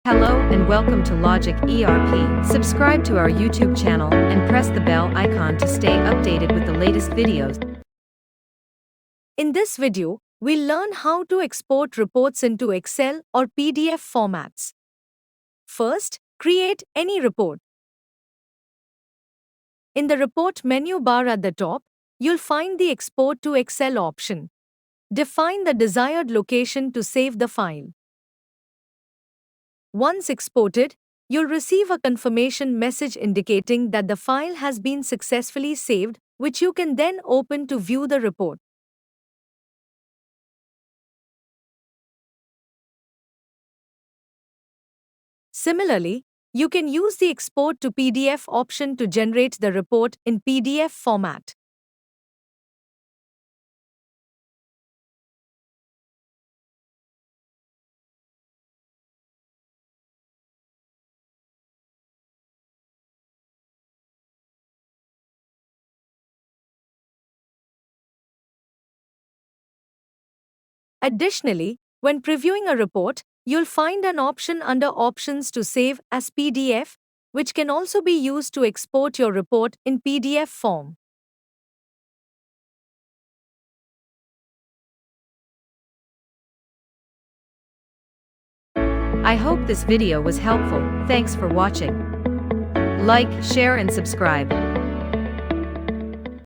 Hello and welcome to Logic ERP. Subscribe to our YouTube channel and press the bell icon to stay updated with the latest videos. In this video, we'll learn how to export reports into Excel or PDF formats. First, create any report. In the report menu bar at the top, you'll find the Export to Excel option. Define the desired location to save the file. Once exported, you'll receive a confirmation message indicating that the file has been successfully saved, which you can then open to view the report. Similarly, you can use the Export to PDF option to generate the report in PDF format. Additionally, when previewing a report, you'll find an option under Options to save as PDF, which can also be used to export your report in PDF form. I hope this video was helpful. Thanks for watching. Like, share and subscribe.